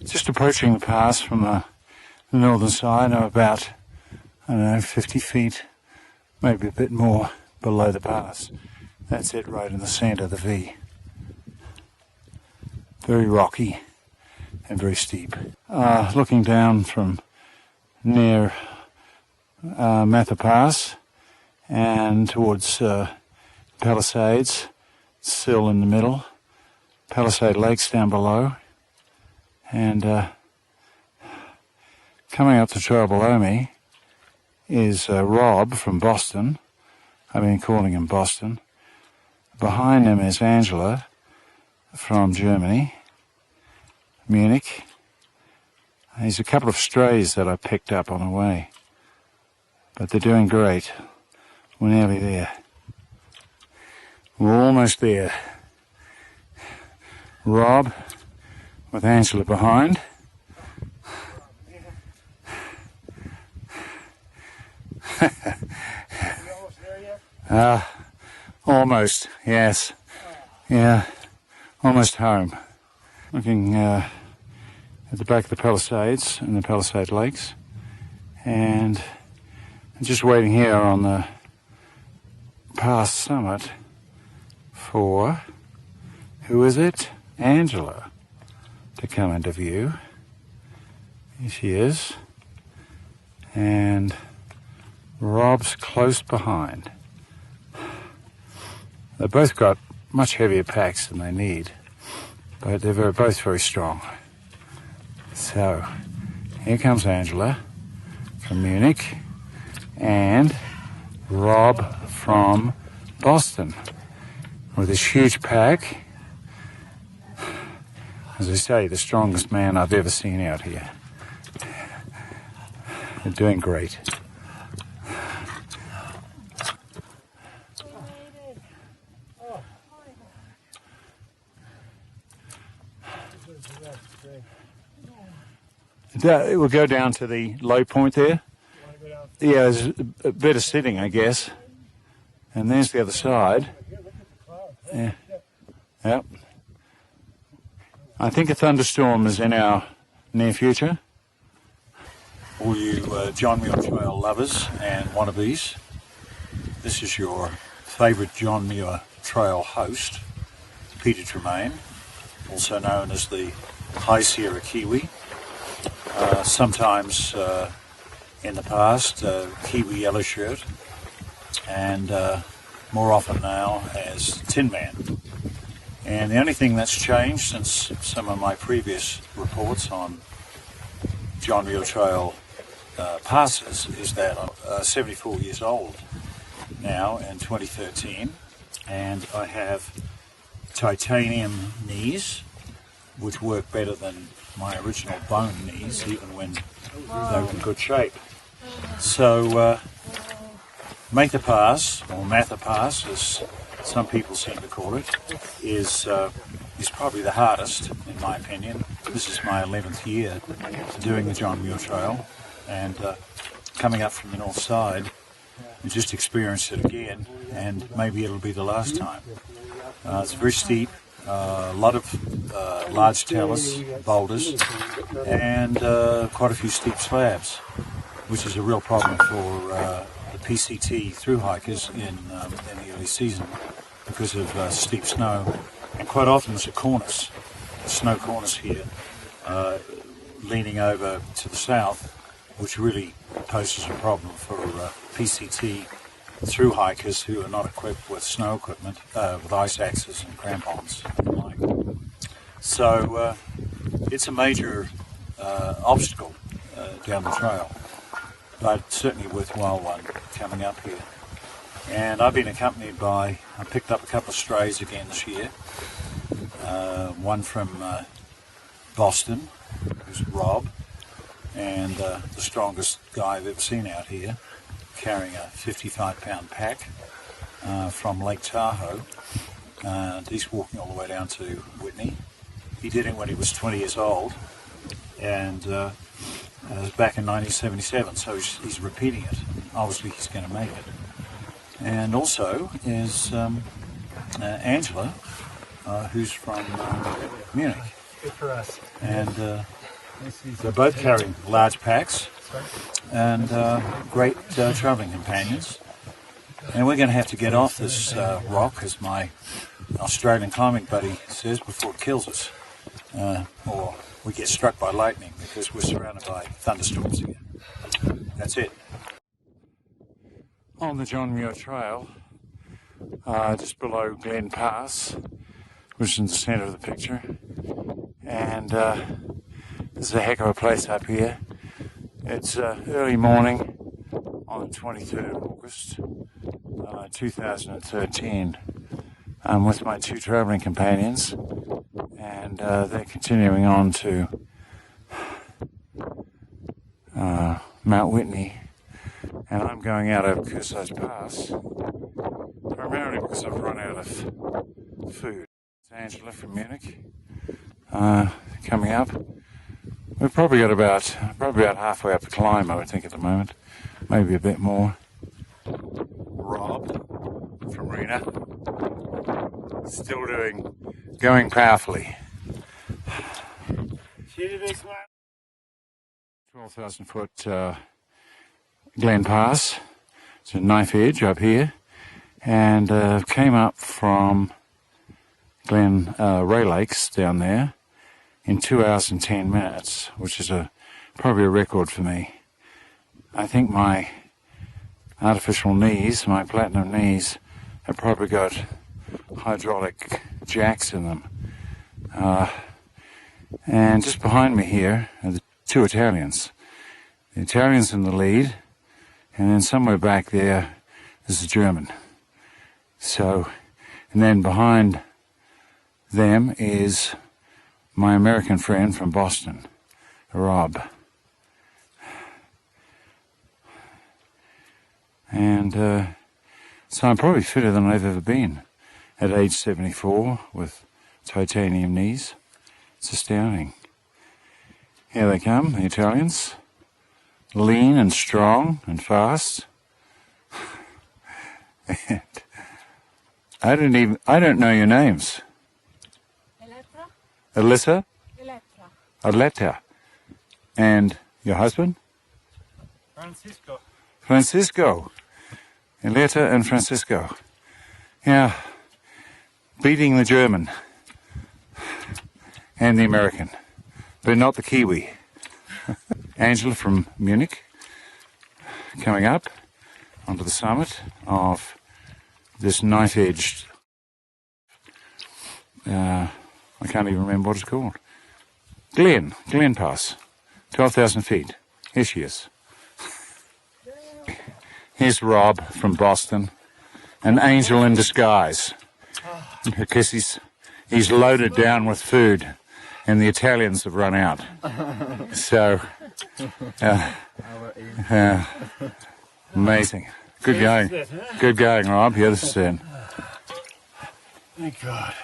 Just approaching the pass from the northern side. I'm about, 50 feet, maybe a bit more below the pass. That's it, right in the centre of the V. Very rocky and very steep. Looking down from near Mather Pass and towards Palisades, still in the middle, Palisade Lakes down below, and coming up the trail below me is Rob from Boston. I've been calling him Boston. Behind him is Angela from Germany, Munich. There's a couple of strays that I picked up on the way, but they're doing great. We're nearly there. We're almost there. Rob with Angela behind. Almost, yes. Yeah, almost home. Looking at the back of the Palisades and the Palisade Lakes, and I'm just waiting here on the pass summit for, who is it? Angela, to come into view. Here she is, and Rob's close behind. They've both got much heavier packs than they need, but they're both very strong. So, here comes Angela from Munich and Rob from Boston with this huge pack. As I say, the strongest man I've ever seen out here. They're doing great. It will go down to the low point there. Yeah, there's a bit of sitting, I guess. And there's the other side. Yeah. Yep. I think a thunderstorm is in our near future. All you John Muir Trail lovers and wannabes, this is your favourite John Muir Trail host, Peter Tremayne, also known as the High Sierra Kiwi. Sometimes in the past, Kiwi Yellow Shirt, and more often now as Tin Man. And the only thing that's changed since some of my previous reports on John Muir Trail passes is that I'm 74 years old now in 2013, and I have titanium knees, which work better than my original bone knees, even when they were in good shape. So Mather Pass, or Mather Pass, as some people seem to call it, is probably the hardest, in my opinion. This is my 11th year doing the John Muir Trail, and coming up from the north side, we just experienced it again, and maybe it'll be the last time. It's very steep. A lot of large talus, boulders, and quite a few steep slabs, which is a real problem for the PCT through hikers in the early season because of steep snow. And quite often there's a cornice, a snow cornice here, leaning over to the south, which really poses a problem for PCT through hikers who are not equipped with snow equipment, with ice axes and crampons and the like. So it's a major obstacle down the trail, but certainly a worthwhile one coming up here. And I've been accompanied by, I picked up a couple of strays again this year, one from Boston, who's Rob, and the strongest guy I've ever seen out here, carrying a 55-pound pack from Lake Tahoe. And he's walking all the way down to Whitney. He did it when he was 20 years old, and it was back in 1977, so he's repeating it. Obviously he's going to make it. And also is Angela, who's from Munich. Good for us. And They're both carrying large packs and great travelling companions. And we're going to have to get off this rock, as my Australian climbing buddy says, before it kills us. Or we get struck by lightning, because we're surrounded by thunderstorms here. That's it. On the John Muir Trail, just below Glen Passs, which is in the centre of the picture. And this is a heck of a place up here. It's early morning on the 23rd of August, 2013. I'm with my two travelling companions, and they're continuing on to Mount Whitney, and I'm going out over Curzos Pass, primarily because I've run out of food. It's Angela from Munich coming up. We've probably got about halfway up the climb, I would think, at the moment, maybe a bit more. Rob from Rena, still going powerfully. 12,000 foot Glen Pass. It's a knife edge up here, and came up from Glen Ray Lakes down there in 2 hours and 10 minutes, which is probably a record for me. I think my artificial knees, my platinum knees, have probably got hydraulic jacks in them. And just behind me here are the two Italians. The Italian's in the lead, and then somewhere back there is the German. So, and then behind them is my American friend from Boston, Rob. And so I'm probably fitter than I've ever been at age 74 with titanium knees. It's astounding. Here they come, the Italians. Lean and strong and fast. And I don't know your names. Alyssa? Aletta. And your husband? Francisco. Aletta and Francisco. Yeah. Beating the German. And the American. But not the Kiwi. Angela from Munich. Coming up onto the summit of this knife-edged I can't even remember what it's called. Glen Pass. 12,000 feet. Here she is. Here's Rob from Boston. An angel in disguise. Because he's loaded down with food, and the Italians have run out. So, amazing. Good going. Good going, Rob. Here, this is it. Thank God.